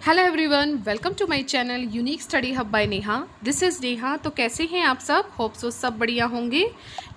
Hello everyone, welcome to my channel unique study hub by Neha. This is Neha. तो कैसे हैं आप सब? होप सो सब बढ़िया होंगे।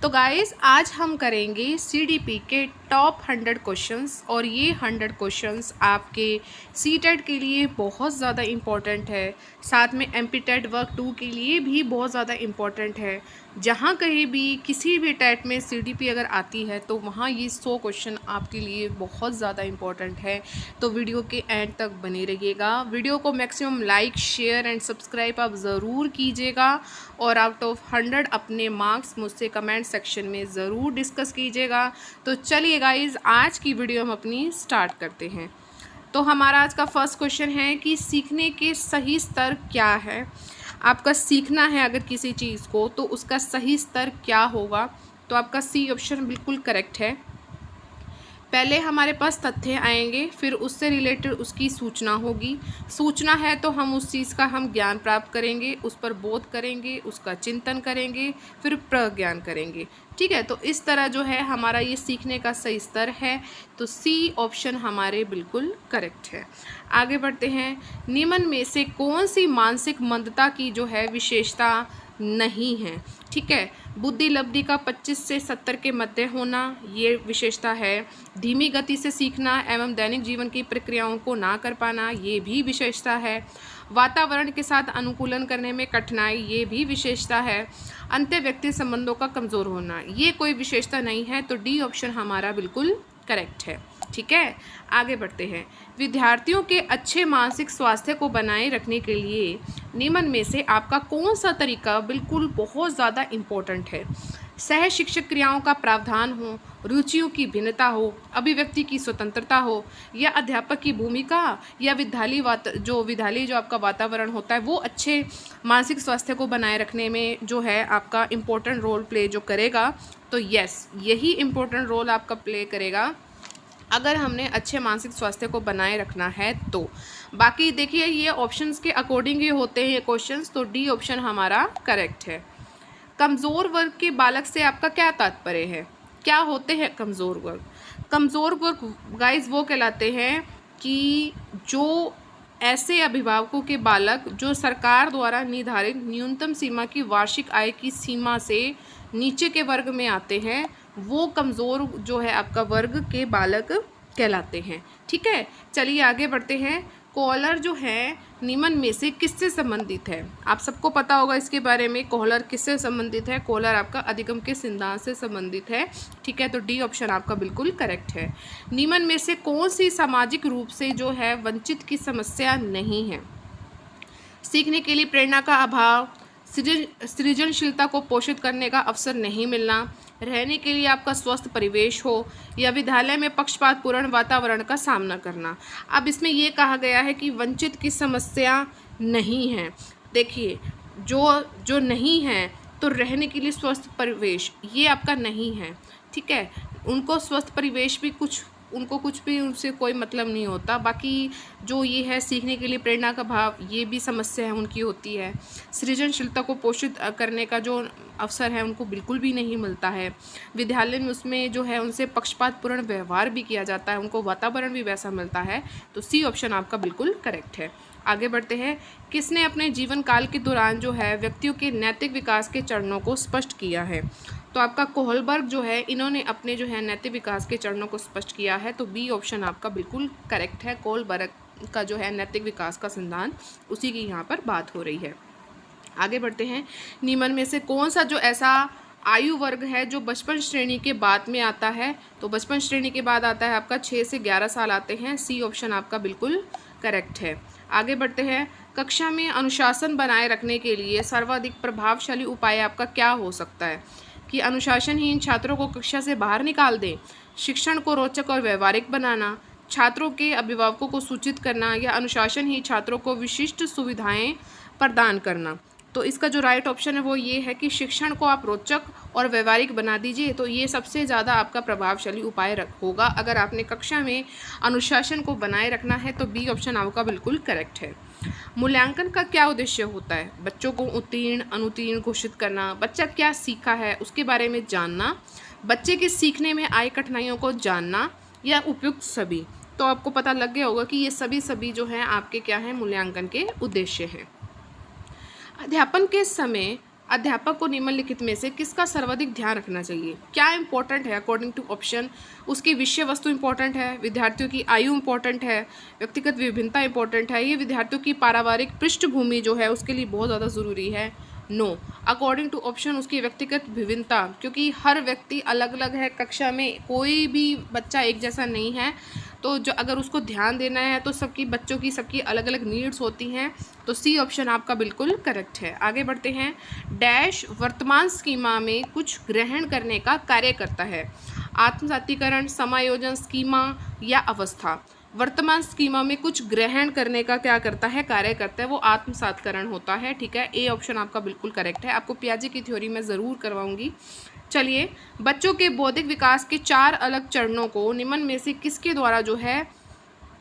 तो गाइस, आज हम करेंगे सीडीपी के टॉप 100 क्वेश्चंस और ये 100 क्वेश्चंस आपके सीटेट के लिए बहुत ज़्यादा इम्पॉर्टेंट है। साथ में एमपी टेट वर्क 2 के लिए भी बहुत ज़्यादा इम्पॉर्टेंट है। जहाँ कहीं भी किसी भी टेट में सीडीपी अगर आती है तो वहाँ ये 100 क्वेश्चन आपके लिए बहुत ज़्यादा इम्पॉर्टेंट है। तो वीडियो के एंड तक बने रहिएगा। वीडियो को maximum like, share and subscribe आप ज़रूर कीजिएगा और आउट ऑफ 100 अपने मार्क्स मुझसे कमेंट सेक्शन में ज़रूर डिस्कस कीजिएगा। तो चलिए गाइज़, आज की वीडियो हम अपनी स्टार्ट करते हैं। तो हमारा आज का फर्स्ट क्वेश्चन है कि सीखने के सही स्तर क्या है। आपका सीखना है अगर किसी चीज़ को तो उसका सही स्तर क्या होगा। तो आपका सी ऑप्शन बिल्कुल करेक्ट है। पहले हमारे पास तथ्य आएंगे, फिर उससे रिलेटेड उसकी सूचना होगी। सूचना है तो हम उस चीज़ का ज्ञान प्राप्त करेंगे, उस पर बोध करेंगे, उसका चिंतन करेंगे, फिर प्रज्ञान करेंगे। ठीक है, तो इस तरह जो है हमारा ये सीखने का सही स्तर है। तो सी ऑप्शन हमारे बिल्कुल करेक्ट है। आगे बढ़ते हैं। निम्न में से कौन सी मानसिक मंदता की जो है विशेषता नहीं है। ठीक है, बुद्धि लब्धि का 25 से 70 के मध्य होना ये विशेषता है। धीमी गति से सीखना एवं दैनिक जीवन की प्रक्रियाओं को ना कर पाना ये भी विशेषता है। वातावरण के साथ अनुकूलन करने में कठिनाई ये भी विशेषता है। अंत्य व्यक्ति संबंधों का कमज़ोर होना ये कोई विशेषता नहीं है। तो डी ऑप्शन हमारा बिल्कुल करेक्ट है। ठीक है, आगे बढ़ते हैं। विद्यार्थियों के अच्छे मानसिक स्वास्थ्य को बनाए रखने के लिए निम्न में से आपका कौन सा तरीका बिल्कुल बहुत ज़्यादा इम्पोर्टेंट है। सह शिक्षक क्रियाओं का प्रावधान हो, रुचियों की भिन्नता हो, अभिव्यक्ति की स्वतंत्रता हो, या अध्यापक की भूमिका, या विद्यालय जो आपका वातावरण होता है वो अच्छे मानसिक स्वास्थ्य को बनाए रखने में जो है आपका इम्पोर्टेंट रोल प्ले जो करेगा। तो यस, यही इम्पोर्टेंट रोल आपका प्ले करेगा अगर हमने अच्छे मानसिक स्वास्थ्य को बनाए रखना है तो। बाकी देखिए, ये ऑप्शंस के अकॉर्डिंग ही होते हैं ये क्वेश्चंस। तो डी ऑप्शन हमारा करेक्ट है। कमज़ोर वर्ग के बालक से आपका क्या तात्पर्य है? क्या होते हैं कमज़ोर वर्ग? कमज़ोर वर्ग गाइस वो कहलाते हैं कि जो ऐसे अभिभावकों के बालक जो सरकार द्वारा निर्धारित न्यूनतम सीमा की वार्षिक आय की सीमा से नीचे के वर्ग में आते हैं, वो कमज़ोर जो है आपका वर्ग के बालक कहलाते हैं। ठीक है, चलिए आगे बढ़ते हैं। कॉलर जो है निम्न में से किससे संबंधित है? आप सबको पता होगा इसके बारे में। कॉलर किससे संबंधित है? कॉलर आपका अधिगम के सिद्धांत से संबंधित है। ठीक है, तो डी ऑप्शन आपका बिल्कुल करेक्ट है। निम्न में से कौन सी सामाजिक रूप से जो है वंचित की समस्या नहीं है? सीखने के लिए प्रेरणा का अभाव, सृजनशीलता को पोषित करने का अवसर नहीं मिलना, रहने के लिए आपका स्वस्थ परिवेश हो, या विद्यालय में पक्षपातपूर्ण वातावरण का सामना करना। अब इसमें ये कहा गया है कि वंचित की समस्या नहीं है। देखिए, जो नहीं है तो रहने के लिए स्वस्थ परिवेश ये आपका नहीं है। ठीक है, उनको स्वस्थ परिवेश भी कुछ भी उनसे कोई मतलब नहीं होता। बाकी जो ये है सीखने के लिए प्रेरणा का भाव ये भी समस्या है उनकी होती है। सृजनशीलता को पोषित करने का जो अवसर है उनको बिल्कुल भी नहीं मिलता है। विद्यालय में उसमें जो है उनसे पक्षपातपूर्ण व्यवहार भी किया जाता है, उनको वातावरण भी वैसा मिलता है। तो सी ऑप्शन आपका बिल्कुल करेक्ट है। आगे बढ़ते हैं। किसने अपने जीवन काल के दौरान जो है व्यक्तियों के नैतिक विकास के चरणों को स्पष्ट किया है? तो आपका कोहलबर्ग जो है इन्होंने अपने जो है नैतिक विकास के चरणों को स्पष्ट किया है। तो बी ऑप्शन आपका बिल्कुल करेक्ट है। कोहलबर्ग का जो है नैतिक विकास का सिद्धांत उसी की यहाँ पर बात हो रही है। आगे बढ़ते हैं। निम्न में से कौन सा जो ऐसा आयु वर्ग है जो बचपन श्रेणी के बाद में आता है? तो बचपन श्रेणी के बाद आता है आपका 6 से 11 साल आते हैं। सी ऑप्शन आपका बिल्कुल करेक्ट है। आगे बढ़ते हैं। कक्षा में अनुशासन बनाए रखने के लिए सर्वाधिक प्रभावशाली उपाय आपका क्या हो सकता है? कि अनुशासनहीन छात्रों को कक्षा से बाहर निकाल दें, शिक्षण को रोचक और व्यवहारिक बनाना, छात्रों के अभिभावकों को सूचित करना, या अनुशासनहीन छात्रों को विशिष्ट सुविधाएं प्रदान करना। तो इसका जो राइट ऑप्शन है वो ये है कि शिक्षण को आप रोचक और व्यवहारिक बना दीजिए। तो ये सबसे ज़्यादा आपका प्रभावशाली उपाय होगा अगर आपने कक्षा में अनुशासन को बनाए रखना है। तो बी ऑप्शन आपका बिल्कुल करेक्ट है। मूल्यांकन का क्या उद्देश्य होता है? बच्चों को उत्तीर्ण अनुत्तीर्ण घोषित करना, बच्चा क्या सीखा है उसके बारे में जानना, बच्चे के सीखने में आई कठिनाइयों को जानना, या उपयुक्त सभी। तो आपको पता लग गया होगा कि ये सभी जो हैं आपके क्या हैं, मूल्यांकन के उद्देश्य हैं। अध्यापन के समय अध्यापक को निम्नलिखित में से किसका सर्वाधिक ध्यान रखना चाहिए? क्या इंपॉर्टेंट है अकॉर्डिंग टू ऑप्शन? उसकी विषय वस्तु इंपॉर्टेंट है, विद्यार्थियों की आयु इंपॉर्टेंट है, व्यक्तिगत विभिन्नता इंपॉर्टेंट है, ये विद्यार्थियों की पारिवारिक पृष्ठभूमि जो है उसके लिए बहुत ज़्यादा ज़रूरी है? नो। अकॉर्डिंग टू ऑप्शन उसकी व्यक्तिगत विभिन्नता, क्योंकि हर व्यक्ति अलग अलग है, कक्षा में कोई भी बच्चा एक जैसा नहीं है, तो जो अगर उसको ध्यान देना है तो सबकी बच्चों की सबकी अलग अलग नीड्स होती हैं। तो सी ऑप्शन आपका बिल्कुल करेक्ट है। आगे बढ़ते हैं। डैश वर्तमान स्कीमा में कुछ ग्रहण करने का कार्य करता है? आत्मसातीकरण, समायोजन, स्कीमा या अवस्था? वर्तमान स्कीमा में कुछ ग्रहण करने का क्या करता है, कार्य करता है, वो आत्मसातकरण होता है। ठीक है, ए ऑप्शन आपका बिल्कुल करेक्ट है। आपको पियाजे की थ्योरी में ज़रूर करवाऊंगी। चलिए, बच्चों के बौद्धिक विकास के 4 अलग चरणों को निम्न में से किसके द्वारा जो है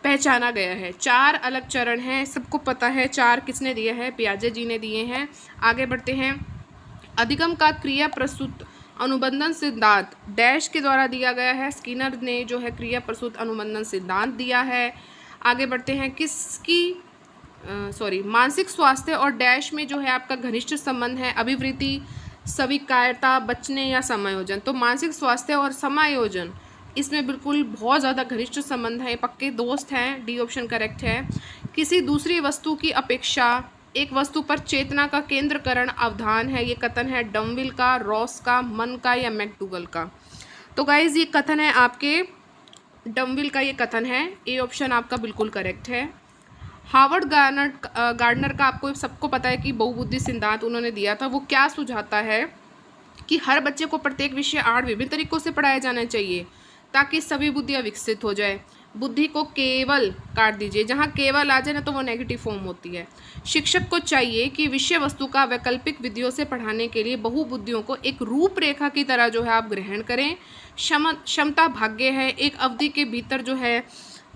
पहचाना गया है? 4 अलग चरण हैं, सबको पता है। 4 किसने दिए हैं? पियाजे जी ने दिए हैं। आगे बढ़ते हैं। अधिगम का क्रिया प्रस्तुत अनुबंधन सिद्धांत डैश के द्वारा दिया गया है? स्किनर ने जो है क्रिया प्रस्तुत अनुबंधन सिद्धांत दिया है। आगे बढ़ते हैं। मानसिक स्वास्थ्य और डैश में जो है आपका घनिष्ठ संबंध है? अभिवृत्ति, स्वीकार्यता, बचने या समायोजन? तो मानसिक स्वास्थ्य और समायोजन इसमें बिल्कुल बहुत ज़्यादा घनिष्ठ संबंध है, पक्के दोस्त हैं। डी ऑप्शन करेक्ट है। किसी दूसरी वस्तु की अपेक्षा एक वस्तु पर चेतना का केंद्रकरण अवधान है? ये कथन है डमविल का, रॉस का, मन का या मैकडूगल का? तो गाइज ये कथन है आपके डमविल का, ये कथन है। ए ऑप्शन आपका बिल्कुल करेक्ट है। हार्वर्ड गार्डनर का आपको सबको पता है कि बहुबुद्धि सिद्धांत उन्होंने दिया था। वो क्या सुझाता है कि हर बच्चे को प्रत्येक विषय 8 विभिन्न तरीकों से पढ़ाया जाना चाहिए ताकि सभी बुद्धियाँ विकसित हो जाए। बुद्धि को केवल काट दीजिए, जहाँ केवल आ जाए ना तो वो नेगेटिव फॉर्म होती है। शिक्षक को चाहिए कि विषय वस्तु का वैकल्पिक विधियों से पढ़ाने के लिए बहुबुद्धियों को एक रूपरेखा की तरह जो है आप ग्रहण करें। क्षमता भाग्य है, एक अवधि के भीतर जो है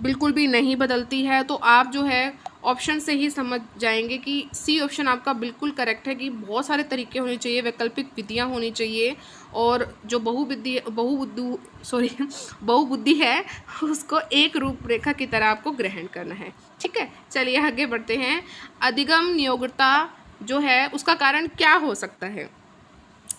बिल्कुल भी नहीं बदलती है। तो आप जो है ऑप्शन से ही समझ जाएंगे कि सी ऑप्शन आपका बिल्कुल करेक्ट है कि बहुत सारे तरीके होने चाहिए, वैकल्पिक विधियाँ होनी चाहिए, और जो बहुबुद्धि है उसको एक रूपरेखा की तरह आपको ग्रहण करना है। ठीक है, चलिए आगे बढ़ते हैं। अधिगम नियोग्यता जो है उसका कारण क्या हो सकता है?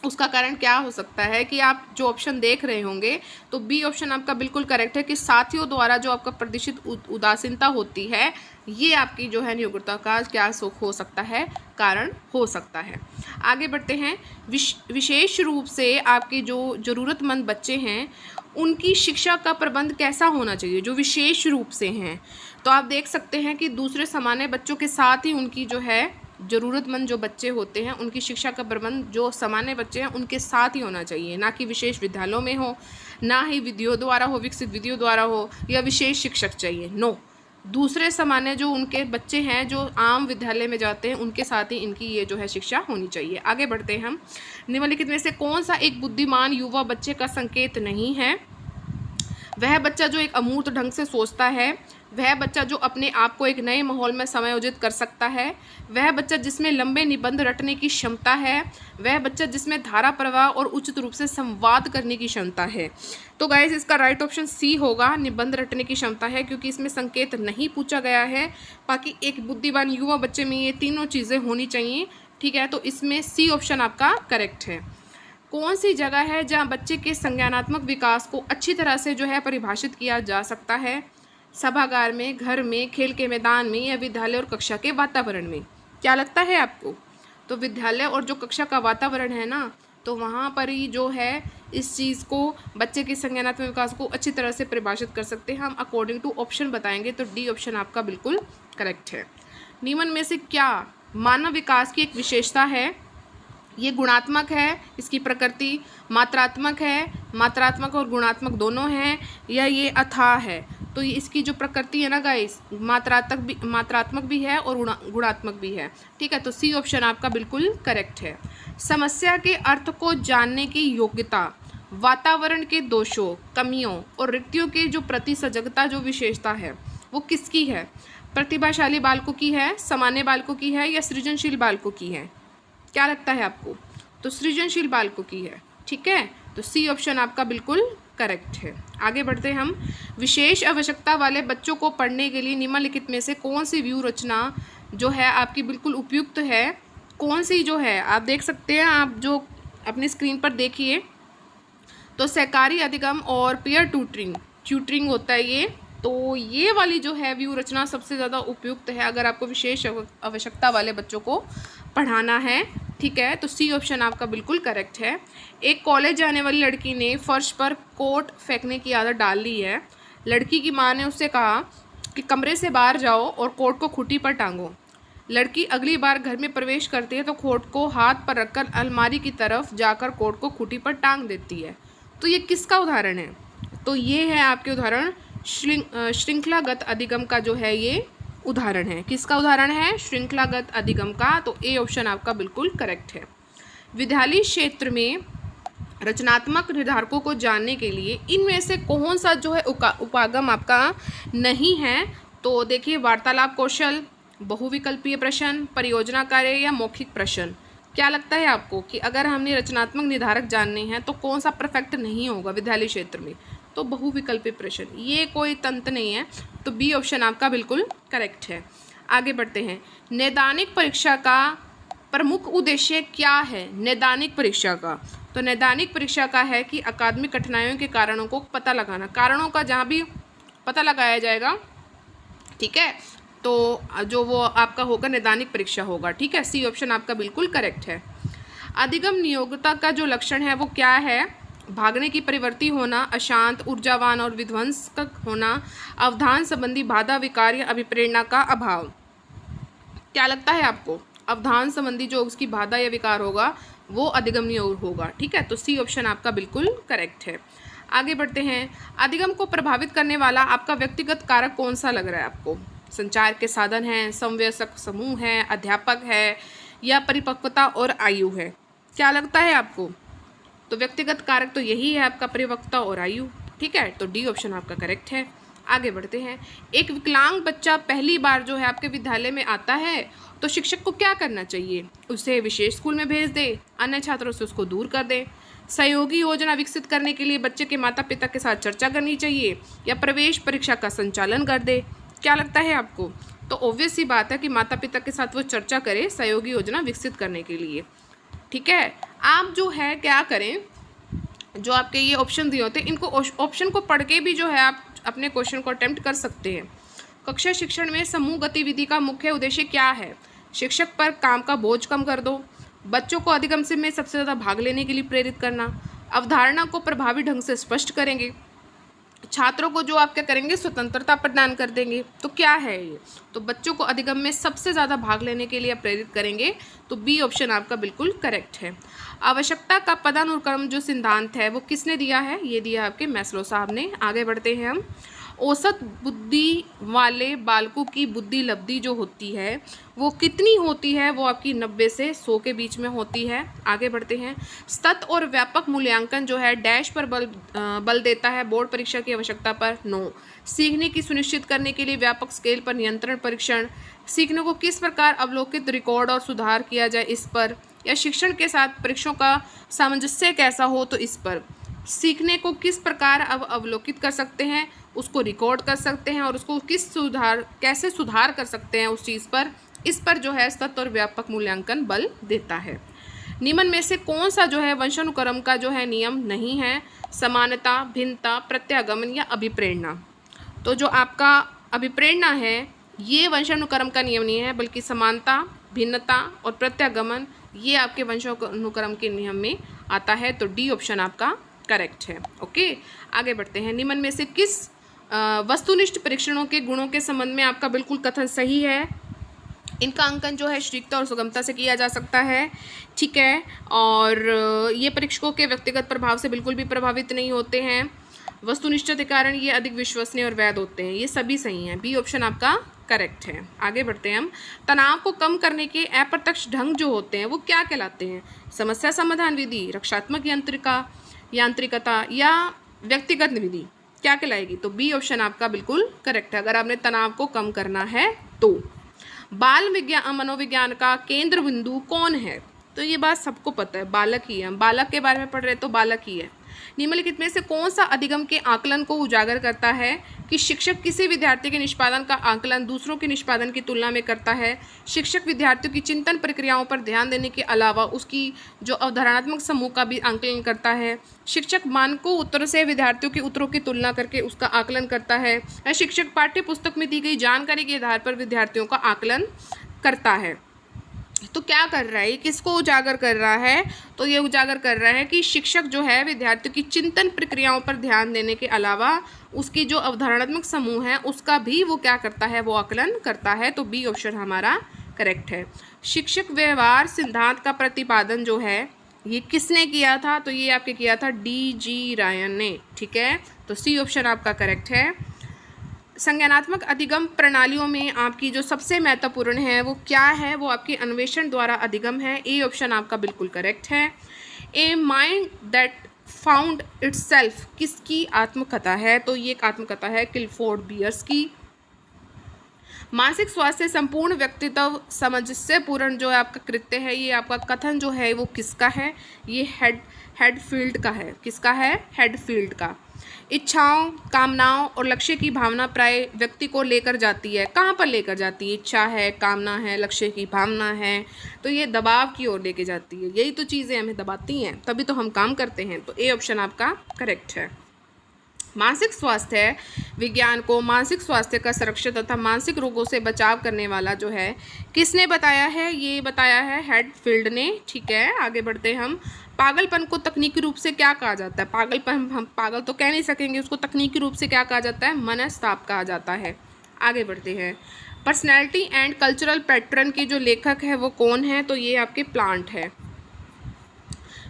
उसका कारण क्या हो सकता है कि आप जो ऑप्शन देख रहे होंगे तो बी ऑप्शन आपका बिल्कुल करेक्ट है कि साथियों द्वारा जो आपका प्रदर्शित उदासीनता होती है, ये आपकी जो है नियोग्यता का क्या हो सकता है, कारण हो सकता है। आगे बढ़ते हैं। विशेष रूप से आपके जो ज़रूरतमंद बच्चे हैं उनकी शिक्षा का प्रबंध कैसा होना चाहिए? जो विशेष रूप से हैं, तो आप देख सकते हैं कि दूसरे सामान्य बच्चों के साथ ही उनकी जो है ज़रूरतमंद जो बच्चे होते हैं उनकी शिक्षा का प्रबंध जो सामान्य बच्चे हैं उनके साथ ही होना चाहिए, ना कि विशेष विद्यालयों में हो, ना ही विधियों द्वारा हो, विकसित विधियों द्वारा हो, या विशेष शिक्षक चाहिए। नो, दूसरे सामान्य जो उनके बच्चे हैं जो आम विद्यालय में जाते हैं उनके साथ ही इनकी ये जो है शिक्षा होनी चाहिए। आगे बढ़ते हैं हम। निम्नलिखित में से कौन सा एक बुद्धिमान युवा बच्चे का संकेत नहीं है? वह बच्चा जो एक अमूर्त ढंग से सोचता है, वह बच्चा जो अपने आप को एक नए माहौल में समायोजित कर सकता है, वह बच्चा जिसमें लंबे निबंध रटने की क्षमता है, वह बच्चा जिसमें धारा प्रवाह और उचित रूप से संवाद करने की क्षमता है। तो गाइस इसका राइट ऑप्शन सी होगा, निबंध रटने की क्षमता है, क्योंकि इसमें संकेत नहीं पूछा गया है। बाकी एक बुद्धिमान युवा बच्चे में ये तीनों चीज़ें होनी चाहिए। ठीक है, तो इसमें सी ऑप्शन आपका करेक्ट है। कौन सी जगह है जहाँ बच्चे के संज्ञानात्मक विकास को अच्छी तरह से जो है परिभाषित किया जा सकता है? सभागार में, घर में, खेल के मैदान में, या विद्यालय और कक्षा के वातावरण में? क्या लगता है आपको? तो विद्यालय और जो कक्षा का वातावरण है ना, तो वहाँ पर ही जो है इस चीज़ को, बच्चे के संज्ञानात्मक विकास को अच्छी तरह से परिभाषित कर सकते हैं हम। अकॉर्डिंग टू ऑप्शन बताएंगे तो डी ऑप्शन आपका बिल्कुल करेक्ट है। निम्न में से क्या मानव विकास की एक विशेषता है? ये गुणात्मक है, इसकी प्रकृति मात्रात्मक है, मात्रात्मक और गुणात्मक दोनों हैं, या ये अथाह है? तो ये इसकी जो प्रकृति है ना गाइस, मात्रात्मक भी है और गुणात्मक भी है। ठीक है, तो सी ऑप्शन आपका बिल्कुल करेक्ट है। समस्या के अर्थ को जानने की योग्यता वातावरण के दोषों, कमियों और रिक्तियों के जो प्रति सजगता जो विशेषता है वो किसकी है? प्रतिभाशाली बालकों की है, सामान्य बालकों की है, या सृजनशील बालकों की है? क्या लगता है आपको? तो सृजनशील बालकों की है। ठीक है, तो सी ऑप्शन आपका बिल्कुल करेक्ट है। आगे बढ़ते हैं हम। विशेष आवश्यकता वाले बच्चों को पढ़ने के लिए निम्नलिखित में से कौन सी व्यू रचना जो है आपकी बिल्कुल उपयुक्त है, कौन सी जो है आप देख सकते हैं, आप जो अपनी स्क्रीन पर देखिए तो सहकारी अधिगम और पीयर ट्यूटरिंग होता है ये, तो ये वाली जो है व्यू रचना सबसे ज़्यादा उपयुक्त है अगर आपको विशेष आवश्यकता वाले बच्चों को पढ़ाना है। ठीक है, तो सी ऑप्शन आपका बिल्कुल करेक्ट है। एक कॉलेज जाने वाली लड़की ने फर्श पर कोट फेंकने की आदत डाल ली है। लड़की की माँ ने उससे कहा कि कमरे से बाहर जाओ और कोट को खूंटी पर टांगो। लड़की अगली बार घर में प्रवेश करती है तो कोट को हाथ पर रखकर अलमारी की तरफ जाकर कोट को खूंटी पर टांग देती है। तो ये किसका उदाहरण है? तो ये है आपके उदाहरण श्रृंखलागत अधिगम का जो है ये उदाहरण है। किसका उदाहरण है? श्रृंखलागत अधिगम का। तो ए ऑप्शन आपका बिल्कुल करेक्ट है। विद्यालय क्षेत्र में रचनात्मक निर्धारकों को जानने के लिए इनमें से कौन सा जो है उपागम आपका नहीं है? तो देखिए, वार्तालाप कौशल, बहुविकल्पीय प्रश्न, परियोजना कार्य या मौखिक प्रश्न। क्या लगता है आपको कि अगर हमने रचनात्मक निर्धारक जानने हैं तो कौन सा परफेक्ट नहीं होगा विद्यालय क्षेत्र में? तो बहुविकल्पीय प्रश्न, ये कोई तंत्र नहीं है। तो बी ऑप्शन आपका बिल्कुल करेक्ट है। आगे बढ़ते हैं। नैदानिक परीक्षा का प्रमुख उद्देश्य क्या है? नैदानिक परीक्षा का, तो नैदानिक परीक्षा का है कि अकादमिक कठिनाइयों के कारणों को पता लगाना। कारणों का जहाँ भी पता लगाया जाएगा, ठीक है, तो जो वो आपका होगा नैदानिक परीक्षा होगा। ठीक है, सी ऑप्शन आपका बिल्कुल करेक्ट है। अधिगम नियोक्ता का जो लक्षण है वो क्या है? भागने की प्रवृत्ति होना, अशांत, ऊर्जावान और विध्वंसक होना, अवधान संबंधी बाधा, विकार या अभिप्रेरणा का अभाव। क्या लगता है आपको? अवधान संबंधी जो उसकी बाधा या विकार होगा वो अधिगम नियोग होगा। ठीक है, तो सी ऑप्शन आपका बिल्कुल करेक्ट है। आगे बढ़ते हैं। अधिगम को प्रभावित करने वाला आपका व्यक्तिगत कारक कौन सा लग रहा है आपको? संचार के साधन हैं, समवयस्क समूह है, अध्यापक है या परिपक्वता और आयु है? क्या लगता है आपको? तो व्यक्तिगत कारक तो यही है आपका, परिपक्वता और आयु। ठीक है, तो डी ऑप्शन आपका करेक्ट है। आगे बढ़ते हैं। एक विकलांग बच्चा पहली बार जो है आपके विद्यालय में आता है तो शिक्षक को क्या करना चाहिए? उसे विशेष स्कूल में भेज दे, अन्य छात्रों से उसको दूर कर दे, सहयोगी योजना विकसित करने के लिए बच्चे के माता पिता के साथ चर्चा करनी चाहिए या प्रवेश परीक्षा का संचालन कर दे? क्या लगता है आपको? तो ऑब्वियस सी बात है कि माता पिता के साथ वो चर्चा करे सहयोगी योजना विकसित करने के लिए। ठीक है, आप जो है क्या करें, जो आपके ये ऑप्शन दिए होते हैं इनको ऑप्शन को पढ़ के भी जो है आप अपने क्वेश्चन को अटेम्प्ट कर सकते हैं। कक्षा शिक्षण में समूह गतिविधि का मुख्य उद्देश्य क्या है? शिक्षक पर काम का बोझ कम कर दो, बच्चों को अधिगम से में सबसे ज़्यादा भाग लेने के लिए प्रेरित करना, अवधारणा को प्रभावी ढंग से स्पष्ट करेंगे, छात्रों को जो आप क्या करेंगे स्वतंत्रता प्रदान कर देंगे। तो क्या है ये? तो बच्चों को अधिगम में सबसे ज़्यादा भाग लेने के लिए प्रेरित करेंगे। तो बी ऑप्शन आपका बिल्कुल करेक्ट है। आवश्यकता का पदानुक्रम जो सिद्धांत है वो किसने दिया है? ये दिया आपके मैस्लो साहब ने। आगे बढ़ते हैं हम। औसत बुद्धि वाले बालकों की बुद्धि लब्धि जो होती है वो कितनी होती है? वो आपकी 90 से 100 के बीच में होती है। आगे बढ़ते हैं। सतत और व्यापक मूल्यांकन जो है डैश पर बल देता है, बोर्ड परीक्षा की आवश्यकता पर नो। सीखने की सुनिश्चित करने के लिए व्यापक स्केल पर नियंत्रण परीक्षण, सीखने को किस प्रकार अवलोकित, रिकॉर्ड और सुधार किया जाए इस पर, या शिक्षण के साथ परीक्षाओं का सामंजस्य कैसा हो तो इस पर। सीखने को किस प्रकार अवलोकित कर सकते हैं, उसको रिकॉर्ड कर सकते हैं और उसको कैसे सुधार कर सकते हैं उस चीज़ पर, इस पर जो है सतत और व्यापक मूल्यांकन बल देता है। निम्न में से कौन सा जो है वंशानुक्रम का जो है नियम नहीं है? समानता, भिन्नता, प्रत्यागमन या अभिप्रेरणा। तो जो आपका अभिप्रेरणा है ये वंशानुक्रम का नियम नहीं है, बल्कि समानता, भिन्नता और प्रत्यागमन ये आपके वंशानुक्रम के नियम में आता है। तो डी ऑप्शन आपका करेक्ट है। ओके, आगे बढ़ते हैं। निम्न में से किस वस्तुनिष्ठ परीक्षणों के गुणों के संबंध में आपका बिल्कुल कथन सही है? इनका अंकन जो है शीघ्रता और सुगमता से किया जा सकता है। ठीक है, और ये परीक्षकों के व्यक्तिगत प्रभाव से बिल्कुल भी प्रभावित नहीं होते हैं। वस्तुनिष्ठ के कारण ये अधिक विश्वसनीय और वैध होते हैं। ये सभी सही हैं। बी ऑप्शन आपका करेक्ट है। आगे बढ़ते हैं हम। तनाव को कम करने के अप्रत्यक्ष ढंग जो होते हैं वो क्या कहलाते हैं? समस्या समाधान विधि, रक्षात्मक यांत्रिकता या व्यक्तिगत विधि क्या कहलाएगी? तो बी ऑप्शन आपका बिल्कुल करेक्ट है अगर आपने तनाव को कम करना है तो। बाल विज्ञान मनोविज्ञान का केंद्र बिंदु कौन है? तो ये बात सबको पता है, बालक ही है। हम बालक के बारे में पढ़ रहे तो बालक ही है। निम्नलिखित में से कौन सा अधिगम के आकलन को उजागर करता है कि शिक्षक किसी विद्यार्थी के निष्पादन का आकलन दूसरों के निष्पादन की तुलना में करता है। शिक्षक विद्यार्थियों की चिंतन प्रक्रियाओं पर ध्यान देने के अलावा उसकी जो अवधारणात्मक समूह का भी आकलन करता है। शिक्षक मानकों उत्तर से विद्यार्थियों के उत्तरों की तुलना करके उसका आकलन करता है। शिक्षक पाठ्य पुस्तक में दी गई जानकारी के आधार पर विद्यार्थियों का आकलन करता है। तो क्या कर रहा है, ये किसको उजागर कर रहा है, तो ये उजागर कर रहा है कि शिक्षक जो है विद्यार्थियों की चिंतन प्रक्रियाओं पर ध्यान देने के अलावा उसकी जो अवधारणात्मक समूह है उसका भी वो क्या करता है, वो आकलन करता है। तो बी ऑप्शन हमारा करेक्ट है। शिक्षक व्यवहार सिद्धांत का प्रतिपादन जो है ये किसने किया था, तो ये आपके किया था D.G. रायन ने। ठीक है, तो सी ऑप्शन आपका करेक्ट है। संज्ञानात्मक अधिगम प्रणालियों में आपकी जो सबसे महत्वपूर्ण है वो क्या है, वो आपकी अन्वेषण द्वारा अधिगम है। ए ऑप्शन आपका बिल्कुल करेक्ट है। A mind that found itself किसकी आत्मकथा है, तो ये एक आत्मकथा है क्लिफोर्ड बियर्स की। मानसिक स्वास्थ्य संपूर्ण व्यक्तित्व समझ से पूर्ण जो है आपका कृत्य है, ये आपका कथन जो है वो किसका है, ये हेडफील्ड का है। किसका है, हेडफील्ड का। इच्छाओं, कामनाओं और लक्ष्य की भावना प्राय व्यक्ति को लेकर जाती है। कहाँ पर लेकर जाती है, इच्छा है, कामना है, लक्ष्य की भावना है, तो ये दबाव की ओर लेके जाती है। यही तो चीज़ें हमें दबाती हैं, तभी तो हम काम करते हैं। तो ए ऑप्शन आपका करेक्ट है। मानसिक स्वास्थ्य विज्ञान को मानसिक स्वास्थ्य का संरक्षण तथा मानसिक रोगों से बचाव करने वाला जो है किसने बताया है, ये बताया है हेडफील्ड ने। ठीक है, आगे बढ़ते हम। पागलपन को तकनीकी रूप से क्या कहा जाता है, पागलपन हम पागल तो कह नहीं सकेंगे, उसको तकनीकी रूप से क्या कहा जाता है, मनस्ताप कहा जाता है। आगे बढ़ते हैं। पर्सनैलिटी एंड कल्चरल पैटर्न के जो लेखक है वो कौन है, तो ये आपके प्लांट है।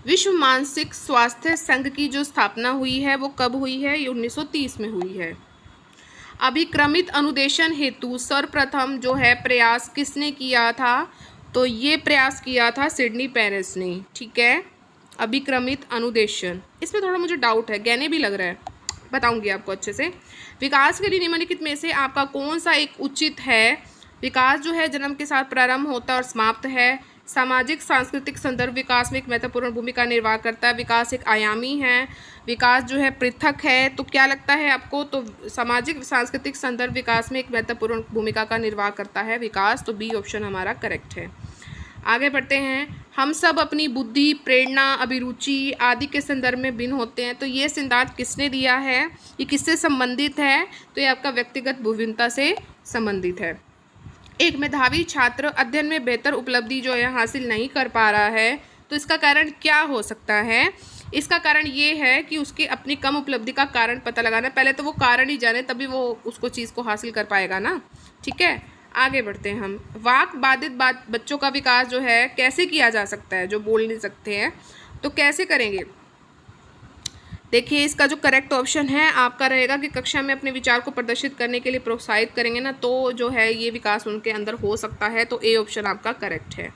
विश्व मानसिक स्वास्थ्य संघ की जो स्थापना हुई है वो कब हुई है, ये 1930 में हुई है। अभिक्रमित अनुदेशन हेतु सर्वप्रथम जो है प्रयास किसने किया था, तो ये प्रयास किया था सिडनी पेरिस ने। ठीक है, अभिक्रमित अनुदेशन, इसमें थोड़ा मुझे डाउट है, गहने भी लग रहा है, बताऊंगी आपको अच्छे से। विकास के लिए निम्नलिखित में से आपका कौन सा एक उचित है। विकास जो है जन्म के साथ प्रारंभ होता है और समाप्त है। सामाजिक सांस्कृतिक संदर्भ विकास में एक महत्वपूर्ण भूमिका निर्वाह करता है। विकास एक आयामी है, विकास जो है पृथक है। तो क्या लगता है आपको, तो सामाजिक सांस्कृतिक संदर्भ विकास में एक महत्वपूर्ण भूमिका का निर्वाह करता है विकास। तो बी ऑप्शन हमारा करेक्ट है। आगे बढ़ते हैं। हम सब अपनी बुद्धि, प्रेरणा, अभिरुचि आदि के संदर्भ में भिन्न होते हैं। तो ये सिद्धांत किसने दिया है, ये किससे संबंधित है, तो ये आपका व्यक्तिगत भिन्नता से संबंधित है। एक मेधावी छात्र अध्ययन में बेहतर उपलब्धि जो है हासिल नहीं कर पा रहा है, तो इसका कारण क्या हो सकता है। इसका कारण ये है कि उसकी अपनी कम उपलब्धि का कारण पता लगाना। पहले तो वो कारण ही जाने तभी वो उसको चीज़ को हासिल कर पाएगा ना। ठीक है, आगे बढ़ते हैं हम। वाक बाधित बच्चों का विकास जो है कैसे किया जा सकता है, जो बोल नहीं सकते हैं, तो कैसे करेंगे। देखिए, इसका जो करेक्ट ऑप्शन है आपका रहेगा कि कक्षा में अपने विचार को प्रदर्शित करने के लिए प्रोत्साहित करेंगे ना, तो जो है ये विकास उनके अंदर हो सकता है। तो ए ऑप्शन आपका करेक्ट है।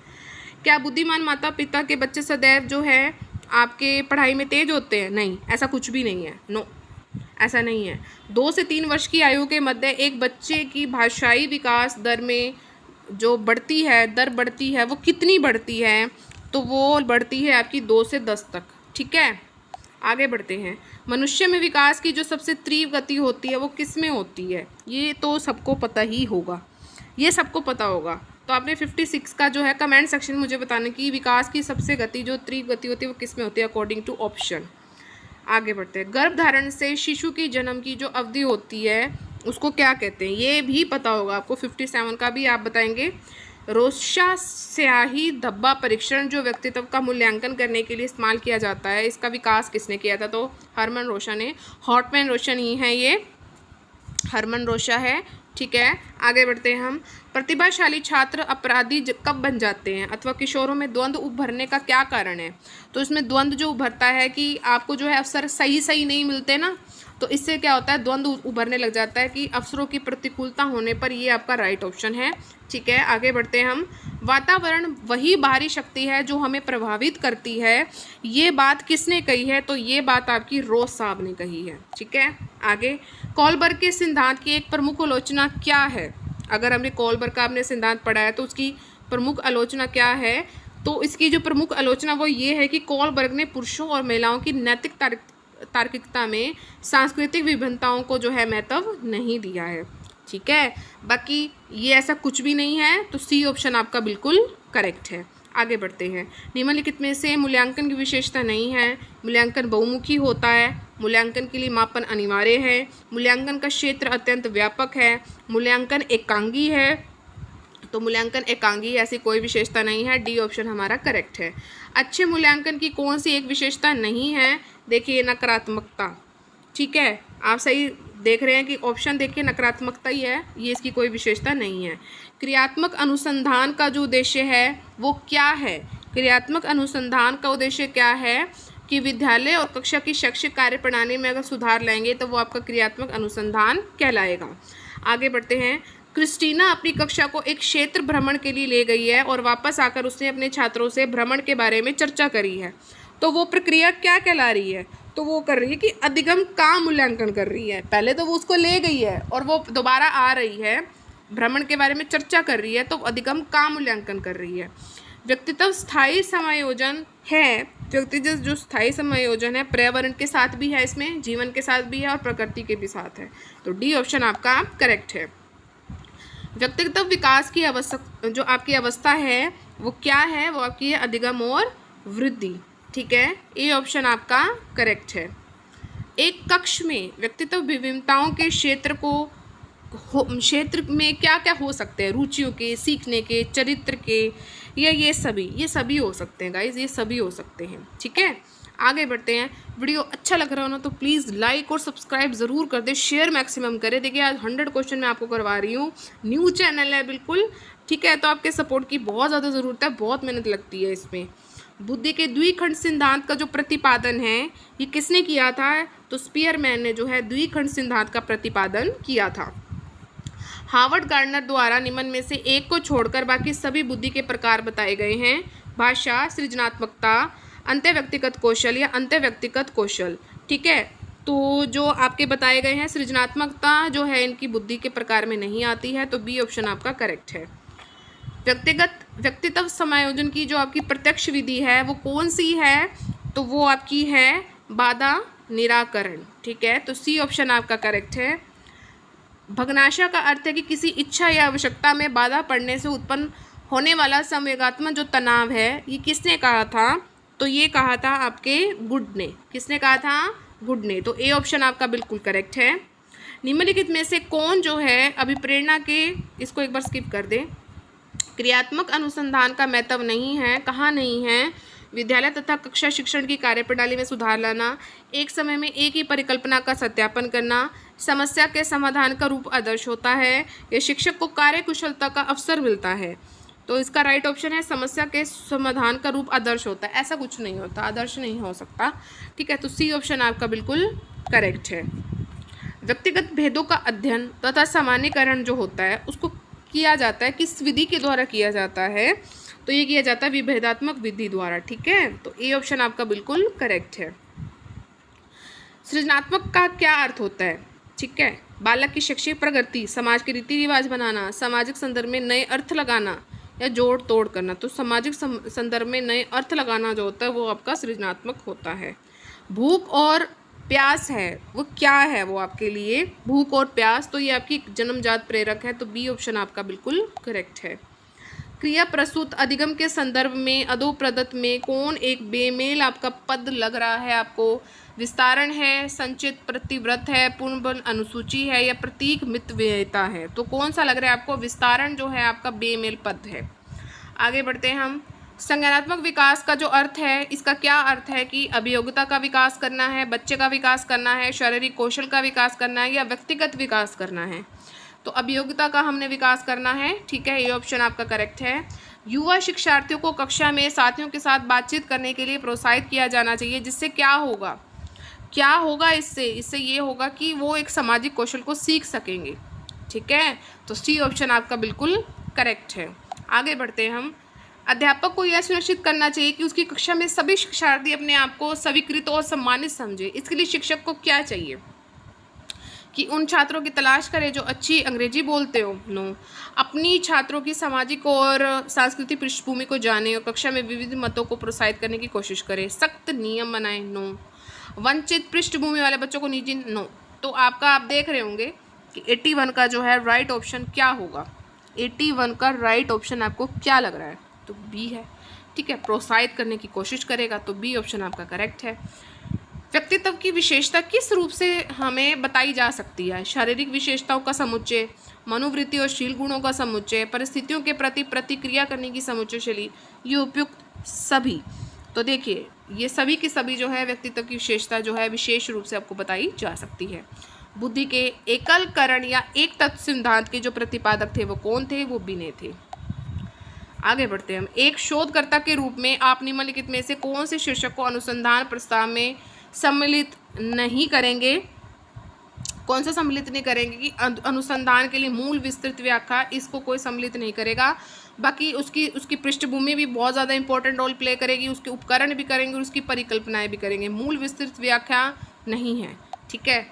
क्या बुद्धिमान माता पिता के बच्चे सदैव जो है आपके पढ़ाई में तेज होते हैं, नहीं, ऐसा कुछ भी नहीं है। नो, ऐसा नहीं है। 2 से 3 वर्ष की आयु के मध्य एक बच्चे की भाषाई विकास दर में जो बढ़ती है, दर बढ़ती है, वो कितनी बढ़ती है, तो वो बढ़ती है आपकी 2 से 10 तक। ठीक है, आगे बढ़ते हैं। मनुष्य में विकास की जो सबसे तीव्र गति होती है वो किस में होती है, ये तो सबको पता ही होगा, ये सबको पता होगा। तो आपने 56 का जो है कमेंट सेक्शन में मुझे बताने की विकास की सबसे गति जो तीव्र गति होती है वो किस में होती है अकॉर्डिंग टू ऑप्शन। आगे बढ़ते हैं। गर्भधारण से शिशु की जन्म की जो अवधि होती है उसको क्या कहते हैं, ये भी पता होगा आपको। 57 का भी आप बताएंगे। रोशा स्याही धब्बा परीक्षण जो व्यक्तित्व का मूल्यांकन करने के लिए इस्तेमाल किया जाता है, इसका विकास किसने किया था, तो हरमन रोशा ने। हॉटमैन रोशन ही है, ये हरमन रोशा है। ठीक है, आगे बढ़ते हैं हम। प्रतिभाशाली छात्र अपराधी कब बन जाते हैं, अथवा किशोरों में द्वंद्व उभरने का क्या कारण है। तो इसमें द्वंद्व जो उभरता है कि आपको जो है अवसर सही नहीं मिलते ना, तो इससे क्या होता है द्वंद्व उभरने लग जाता है कि अवसरों की प्रतिकूलता होने पर, ये आपका राइट ऑप्शन है। ठीक है, आगे बढ़ते हैं हम। वातावरण वही बाहरी शक्ति है जो हमें प्रभावित करती है, ये बात किसने कही है, तो ये बात आपकी रोज साहब ने कही है। ठीक है, आगे। कोलबर्ग के सिद्धांत की एक प्रमुख आलोचना क्या है। अगर हमने कोलबर्ग का आपने सिद्धांत पढ़ा है तो उसकी प्रमुख आलोचना क्या है, तो इसकी जो प्रमुख आलोचना वो ये है कि कोलबर्ग ने पुरुषों और महिलाओं की नैतिक तार्किकता में सांस्कृतिक विभिन्नताओं को जो है महत्व नहीं दिया है। ठीक है, बाकी ये ऐसा कुछ भी नहीं है, तो सी ऑप्शन आपका बिल्कुल करेक्ट है। आगे बढ़ते हैं। निम्नलिखित में से मूल्यांकन की विशेषता नहीं है। मूल्यांकन बहुमुखी होता है। मूल्यांकन के लिए मापन अनिवार्य है। मूल्यांकन का क्षेत्र अत्यंत व्यापक है। मूल्यांकन एकांगी है। तो मूल्यांकन एकांगी ऐसी कोई विशेषता नहीं है। डी ऑप्शन हमारा करेक्ट है। अच्छे मूल्यांकन की कौन सी एक विशेषता नहीं है? देखिए नकारात्मकता। ठीक है, आप सही देख रहे हैं कि ऑप्शन देखिए नकारात्मकता ही है, ये इसकी कोई विशेषता नहीं है। क्रियात्मक अनुसंधान का जो उद्देश्य है वो क्या है? क्रियात्मक अनुसंधान का उद्देश्य क्या है कि विद्यालय और कक्षा की शैक्षिक कार्य प्रणाली में अगर सुधार लाएंगे तो वो आपका क्रियात्मक अनुसंधान कहलाएगा। आगे बढ़ते हैं। क्रिस्टीना अपनी कक्षा को एक क्षेत्र भ्रमण के लिए ले गई है और वापस आकर उसने अपने छात्रों से भ्रमण के बारे में चर्चा करी है। तो वो प्रक्रिया क्या कहला रही है? तो वो कर रही है कि अधिगम का मूल्यांकन कर रही है। पहले तो वो उसको ले गई है और वो दोबारा आ रही है, भ्रमण के बारे में चर्चा कर रही है, तो अधिगम का मूल्यांकन कर रही है। व्यक्तित्व स्थायी समायोजन है। व्यक्तित्व जो स्थायी समायोजन है पर्यावरण के साथ भी है, इसमें जीवन के साथ भी है और प्रकृति के भी साथ है। तो डी ऑप्शन आपका करेक्ट है। व्यक्तित्व विकास की जो आपकी अवस्था है वो क्या है? वो आपकी है अधिगम और वृद्धि। ठीक है, ए ऑप्शन आपका करेक्ट है। एक कक्ष में व्यक्तित्व विभिन्नताओं के क्षेत्र में क्या क्या हो सकते हैं? रुचियों के, सीखने के, चरित्र के, या ये सभी हो सकते हैं गाइज, ये सभी हो सकते हैं। ठीक है, आगे बढ़ते हैं। वीडियो अच्छा लग रहा हो ना तो प्लीज़ लाइक और सब्सक्राइब ज़रूर कर दे, शेयर मैक्सिमम करें। देखिए आज 100 क्वेश्चन मैं आपको करवा रही हूँ, न्यू चैनल है बिल्कुल। ठीक है, तो आपके सपोर्ट की बहुत ज़्यादा ज़रूरत है, बहुत मेहनत लगती है इसमें। बुद्धि के द्विखंड सिद्धांत का जो प्रतिपादन है ये किसने किया था? तो स्पीयरमैन ने जो है द्विखंड सिद्धांत का प्रतिपादन किया था। हार्वर्ड गार्डनर द्वारा निम्न में से एक को छोड़कर बाकी सभी बुद्धि के प्रकार बताए गए हैं। भाषा, सृजनात्मकता, अंतःव्यक्तिगत कौशल या अंतःव्यक्तिगत कौशल। ठीक है, तो जो आपके बताए गए हैं सृजनात्मकता जो है इनकी बुद्धि के प्रकार में नहीं आती है, तो बी ऑप्शन आपका करेक्ट है। व्यक्तित्व समायोजन की जो आपकी प्रत्यक्ष विधि है वो कौन सी है? तो वो आपकी है बाधा निराकरण। ठीक है, तो सी ऑप्शन आपका करेक्ट है। भग्नाशय का अर्थ है कि किसी इच्छा या आवश्यकता में बाधा पड़ने से उत्पन्न होने वाला संवेगात्मक जो तनाव है, ये किसने कहा था? तो ये कहा था आपके गुड ने। किसने कहा था? गुड ने। तो ए ऑप्शन आपका बिल्कुल करेक्ट है। निम्नलिखित में से कौन जो है अभिप्रेरणा के, इसको एक बार स्किप कर दे, क्रियात्मक अनुसंधान का महत्व नहीं है? कहाँ नहीं है? विद्यालय तथा कक्षा शिक्षण की कार्यप्रणाली में सुधार लाना, एक समय में एक ही परिकल्पना का सत्यापन करना, समस्या के समाधान का रूप आदर्श होता है, या शिक्षक को कार्यकुशलता का अवसर मिलता है। तो इसका राइट ऑप्शन है समस्या के समाधान का रूप आदर्श होता है। ऐसा कुछ नहीं होता, आदर्श नहीं हो सकता। ठीक है, तो सी ऑप्शन आपका बिल्कुल करेक्ट है। व्यक्तिगत भेदों का अध्ययन तथा सामान्यकरण जो होता है उसको किया जाता है किस विधि के द्वारा किया जाता है? तो ये किया जाता है विभेदात्मक विधि द्वारा। ठीक है, तो ए ऑप्शन आपका बिल्कुल करेक्ट है। सृजनात्मक का क्या अर्थ होता है? ठीक है, बालक की शैक्षिक प्रगति, समाज के रीति रिवाज बनाना, सामाजिक संदर्भ में नए अर्थ लगाना या जोड़ तोड़ करना। तो सामाजिक संदर्भ में नए अर्थ लगाना जो होता है वो आपका सृजनात्मक होता है। भूख और प्यास है वो क्या है? वो आपके लिए भूख और प्यास, तो ये आपकी जन्मजात प्रेरक है। तो बी ऑप्शन आपका बिल्कुल करेक्ट है। क्रिया प्रसूत अधिगम के संदर्भ में अधोप्रदत्त में कौन एक बेमेल आपका पद लग रहा है आपको? विस्तारण है, संचित प्रतिव्रत है, पूर्णबल अनुसूची है, या प्रतीक मितव्ययिता है। तो कौन सा लग रहा है आपको? विस्तारण जो है आपका बेमेल पद है। आगे बढ़ते हैं हम। संज्ञानात्मक विकास का जो अर्थ है, इसका क्या अर्थ है कि अभियोगिता का विकास करना है, बच्चे का विकास करना है, शारीरिक कौशल का विकास करना है, या व्यक्तिगत विकास करना है? तो अभियोगिता का हमने विकास करना है। ठीक है, ये ऑप्शन आपका करेक्ट है। युवा शिक्षार्थियों को कक्षा में साथियों के साथ बातचीत करने के लिए प्रोत्साहित किया जाना चाहिए, जिससे क्या होगा इससे ये होगा कि वो एक सामाजिक कौशल को सीख सकेंगे। ठीक है, तो सी ऑप्शन आपका बिल्कुल करेक्ट है। आगे बढ़ते हैं हम। अध्यापक को यह सुनिश्चित करना चाहिए कि उसकी कक्षा में सभी शिक्षार्थी अपने आप को स्वीकृत और सम्मानित समझे। इसके लिए शिक्षक को क्या चाहिए कि उन छात्रों की तलाश करें जो अच्छी अंग्रेजी बोलते हो, नो, अपनी छात्रों की सामाजिक और सांस्कृतिक पृष्ठभूमि को जाने और कक्षा में विविध मतों को प्रोत्साहित करने की कोशिश करें, सख्त नियम बनाएं, नो, वंचित पृष्ठभूमि वाले बच्चों को निजी नो। तो आपका आप देख रहे होंगे कि 81 का जो है राइट ऑप्शन क्या होगा। 81 का राइट ऑप्शन आपको क्या लग रहा है? तो बी है। ठीक है, प्रोत्साहित करने की कोशिश करेगा तो बी ऑप्शन आपका करेक्ट है। व्यक्तित्व की विशेषता किस रूप से हमें बताई जा सकती है? शारीरिक विशेषताओं का समुच्चय, मनोवृत्ति और शील गुणों का समुच्चय, परिस्थितियों के प्रति प्रतिक्रिया करने की समुच्चय शैली, ये उपयुक्त सभी। तो देखिए ये सभी की सभी जो है व्यक्तित्व की विशेषता जो है विशेष रूप से आपको बताई जा सकती है। बुद्धि के एकलकरण या एक तत्व सिद्धांत के जो प्रतिपादक थे वो कौन थे? वो बिने थे। आगे बढ़ते हैं हम। एक शोधकर्ता के रूप में आप निम्नलिखित में से कौन से शीर्षक को अनुसंधान प्रस्ताव में सम्मिलित नहीं करेंगे? कौन सा सम्मिलित नहीं करेंगे? कि अनुसंधान के लिए मूल विस्तृत व्याख्या, इसको कोई सम्मिलित नहीं करेगा। बाकी उसकी पृष्ठभूमि भी बहुत ज़्यादा इंपॉर्टेंट रोल प्ले करेगी, उसके उपकरण भी करेंगे और उसकी परिकल्पनाएं भी करेंगे। मूल विस्तृत व्याख्या नहीं है। ठीक है,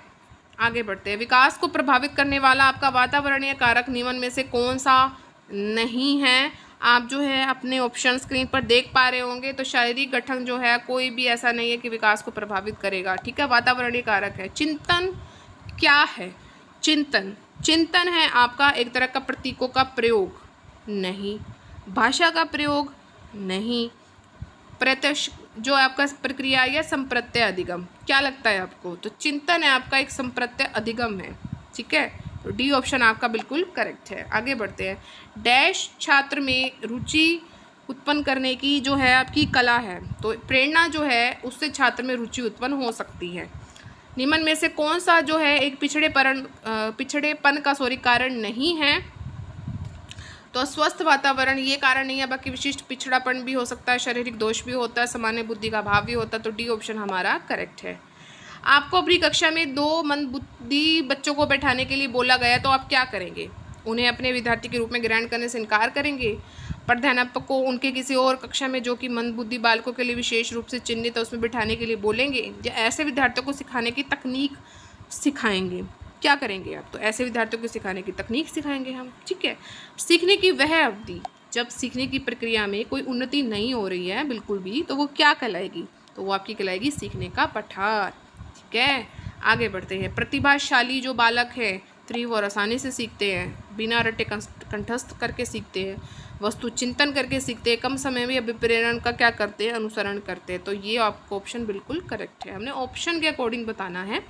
आगे बढ़ते हैं। विकास को प्रभावित करने वाला आपका वातावरणीय कारक निम्न में से कौन सा नहीं है? आप जो है अपने ऑप्शन स्क्रीन पर देख पा रहे होंगे। तो शारीरिक गठन जो है कोई भी ऐसा नहीं है कि विकास को प्रभावित करेगा। ठीक है, वातावरणीय कारक है। चिंतन क्या है? चिंतन है आपका एक तरह का प्रतीकों का प्रयोग, नहीं। भाषा का प्रयोग, नहीं। प्रत्यक्ष जो आपका प्रक्रिया या संप्रत्यय अधिगम, क्या लगता है आपको? तो चिंतन है आपका एक संप्रत्यय अधिगम है। ठीक है, तो डी ऑप्शन आपका बिल्कुल करेक्ट है। आगे बढ़ते हैं। डैश छात्र में रुचि उत्पन्न करने की जो है आपकी कला है। तो प्रेरणा जो है उससे छात्र में रुचि उत्पन्न हो सकती है। निम्न में से कौन सा जो है एक पिछड़ेपन का कारण नहीं है? तो स्वस्थ वातावरण ये कारण नहीं है, बाकी विशिष्ट पिछड़ापन भी हो सकता है, शारीरिक दोष भी होता है, सामान्य बुद्धि का अभाव भी होता है। तो डी ऑप्शन हमारा करेक्ट है। आपको अपनी कक्षा में 2 मंदबुद्धि बच्चों को बैठाने के लिए बोला गया, तो आप क्या करेंगे? उन्हें अपने विद्यार्थी के रूप में ग्रहण करने से इनकार करेंगे? प्रधानाध्यापक को उनके किसी और कक्षा में जो कि मंदबुद्धि बालकों के लिए विशेष रूप से चिन्हित है उसमें बिठाने के लिए बोलेंगे? या ऐसे विद्यार्थियों को सिखाने की तकनीक सिखाएंगे? क्या करेंगे आप? तो ऐसे विद्यार्थियों को सिखाने की तकनीक सिखाएंगे हम। ठीक है, सीखने की वह अवधि जब सीखने की प्रक्रिया में कोई उन्नति नहीं हो रही है बिल्कुल भी, तो वो क्या कहलाएगी? तो वो आपकी कहलाएगी सीखने का पठार। ठीक है, आगे बढ़ते हैं। प्रतिभाशाली जो बालक है तीव्र और आसानी से सीखते हैं, बिना रटे कंठस्थ करके सीखते हैं, वस्तु चिंतन करके सीखते हैं, कम समय में अभिप्रेरण का क्या करते हैं? अनुसरण करते हैं। तो ये आपको ऑप्शन बिल्कुल करेक्ट है। हमने ऑप्शन के अकॉर्डिंग बताना है।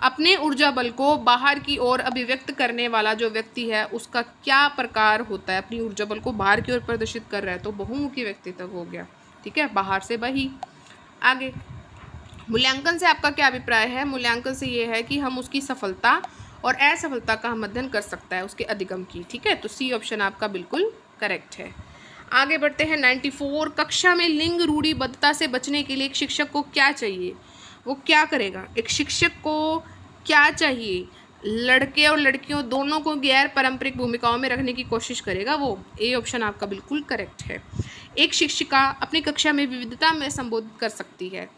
अपने ऊर्जा बल को बाहर की ओर अभिव्यक्त करने वाला जो व्यक्ति है उसका क्या प्रकार होता है? अपनी ऊर्जा बल को बाहर की ओर प्रदर्शित कर रहा है तो बहुमुखी व्यक्तित्व हो गया। ठीक है, बाहर से बही। आगे मूल्यांकन से आपका क्या अभिप्राय है? मूल्यांकन से ये है कि हम उसकी सफलता और असफलता का हम अध्ययन कर सकता है, उसके अधिगम की। ठीक है, तो सी ऑप्शन आपका बिल्कुल करेक्ट है। आगे बढ़ते हैं। 94 कक्षा में लिंग रूढ़िबद्धता से बचने के लिए एक शिक्षक को क्या चाहिए? वो क्या करेगा? एक शिक्षक को क्या चाहिए? लड़के और लड़कियों दोनों को गैर पारंपरिक भूमिकाओं में रखने की कोशिश करेगा वो। ए ऑप्शन आपका बिल्कुल करेक्ट है। एक शिक्षिका अपनी कक्षा में विविधता में संबोधित कर सकती है,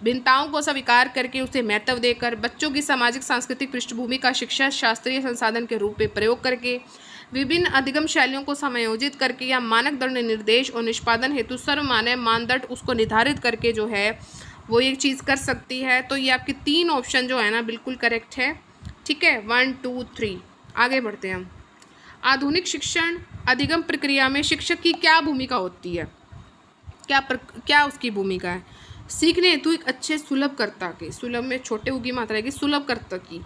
भिन्नताओं को स्वीकार करके उसे महत्व देकर, बच्चों की सामाजिक सांस्कृतिक पृष्ठभूमि का शिक्षा शास्त्रीय संसाधन के रूप में प्रयोग करके, विभिन्न अधिगम शैलियों को समायोजित करके या मानक दंड निर्देश और निष्पादन हेतु सर्वमान्य मानदंड उसको निर्धारित करके जो है वो एक चीज़ कर सकती है। तो ये आपके 3 ऑप्शन जो है ना बिल्कुल करेक्ट है। ठीक है, 1 2 3। आगे बढ़ते हैं हम। आधुनिक शिक्षण अधिगम प्रक्रिया में शिक्षक की क्या भूमिका होती है? क्या उसकी भूमिका है? सीखने हेतु एक अच्छे सुलभकर्ता के, सुलभ में छोटे उगी मात्रा की, सुलभकर्ता की।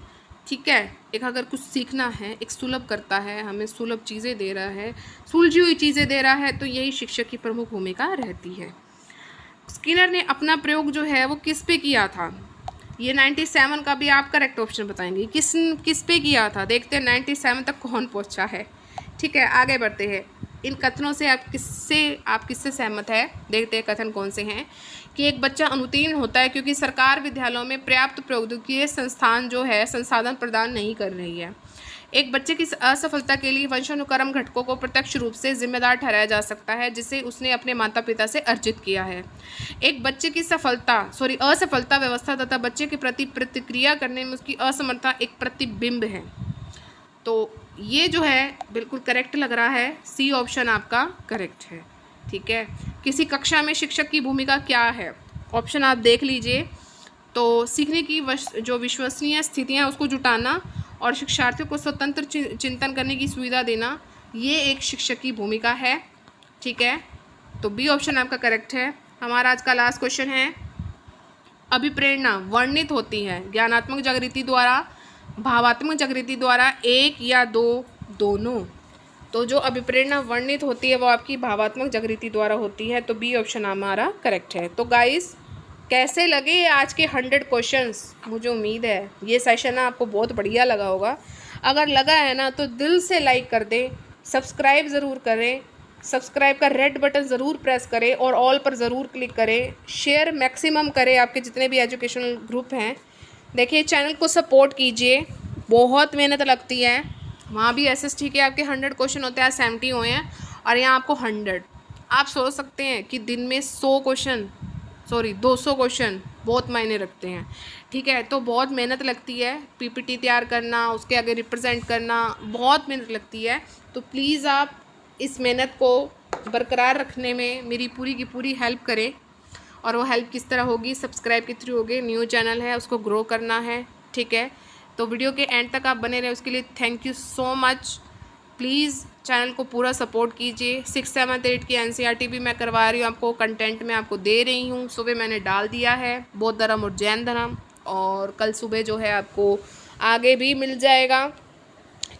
ठीक है, एक अगर कुछ सीखना है, एक सुलभ करता है, हमें सुलभ चीज़ें दे रहा है, सुलझी हुई चीज़ें दे रहा है, तो यही शिक्षक की प्रमुख भूमिका रहती है। स्किनर ने अपना प्रयोग जो है वो किस पे किया था? ये 97 का भी आप करेक्ट ऑप्शन बताएंगे। किस पे किया था? देखते हैं 97 तक कौन पहुंचा है। ठीक है, आगे बढ़ते हैं। इन कथनों से आप किससे सहमत है? देखते हैं कथन कौन से हैं। कि एक बच्चा अनुत्तीर्ण होता है क्योंकि सरकार विद्यालयों में पर्याप्त प्रौद्योगिकी संस्थान जो है संसाधन प्रदान नहीं कर रही है। एक बच्चे की असफलता के लिए वंशानुक्रम घटकों को प्रत्यक्ष रूप से जिम्मेदार ठहराया जा सकता है जिसे उसने अपने माता पिता से अर्जित किया है। एक बच्चे की असफलता व्यवस्था तथा बच्चे के प्रति प्रतिक्रिया करने में उसकी असमर्थता एक प्रतिबिंब है। तो ये जो है बिल्कुल करेक्ट लग रहा है। सी ऑप्शन आपका करेक्ट है। ठीक है, किसी कक्षा में शिक्षक की भूमिका क्या है? ऑप्शन आप देख लीजिए। तो सीखने की जो विश्वसनीय स्थितियाँ उसको जुटाना और शिक्षार्थियों को स्वतंत्र चिंतन करने की सुविधा देना, ये एक शिक्षक की भूमिका है। ठीक है, तो बी ऑप्शन आपका करेक्ट है। हमारा आज का लास्ट क्वेश्चन है, अभिप्रेरणा वर्णित होती है ज्ञानात्मक जागृति द्वारा, भावात्मक जागृति द्वारा, एक या दो, दोनों। तो जो अभिप्रेरणा वर्णित होती है वो आपकी भावात्मक जागृति द्वारा होती है, तो बी ऑप्शन हमारा करेक्ट है। तो गाइस, कैसे लगे आज के 100 क्वेश्चंस? मुझे उम्मीद है ये सेशन आपको बहुत बढ़िया लगा होगा। अगर लगा है ना तो दिल से लाइक कर दें, सब्सक्राइब ज़रूर करें, सब्सक्राइब का रेड बटन ज़रूर प्रेस करें और ऑल पर ज़रूर क्लिक करें, शेयर मैक्सिमम करें आपके जितने भी एजुकेशनल ग्रुप हैं। देखिए, चैनल को सपोर्ट कीजिए, बहुत मेहनत लगती है। वहाँ भी SST के आपके 100 क्वेश्चन होते हैं, 70 हुए हैं और यहाँ आपको 100। आप सोच सकते हैं कि दिन में 200 क्वेश्चन बहुत मायने रखते हैं। ठीक है, तो बहुत मेहनत लगती है, PPT तैयार करना, उसके आगे रिप्रेजेंट करना, बहुत मेहनत लगती है। तो प्लीज़ आप इस मेहनत को बरकरार रखने में मेरी पूरी की पूरी हेल्प करें। और वो हेल्प किस तरह होगी? सब्सक्राइब के थ्रू होगी। न्यू चैनल है, उसको ग्रो करना है। ठीक है, तो वीडियो के एंड तक आप बने रहे, उसके लिए thank you so much. Please channel को पूरा सपोर्ट कीजिए। 6, 7, 8 की NCERT भी मैं करवा रही हूँ आपको, कंटेंट में आपको दे रही हूँ। सुबह मैंने डाल दिया है बौद्ध धर्म और जैन धर्म, और कल सुबह जो है आपको आगे भी मिल जाएगा।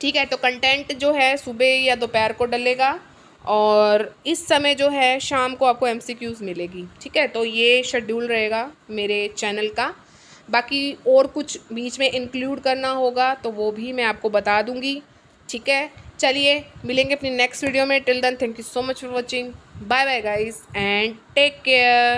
ठीक है, तो कंटेंट जो है सुबह या दोपहर को डलेगा और इस समय जो है शाम को आपको MCQs मिलेगी। ठीक है, तो ये शेड्यूल रहेगा मेरे चैनल का। बाकी और कुछ बीच में इंक्लूड करना होगा तो वो भी मैं आपको बता दूंगी। ठीक है, चलिए मिलेंगे अपनी नेक्स्ट वीडियो में। Till then, thank you so much for watching. Bye bye guys and take care.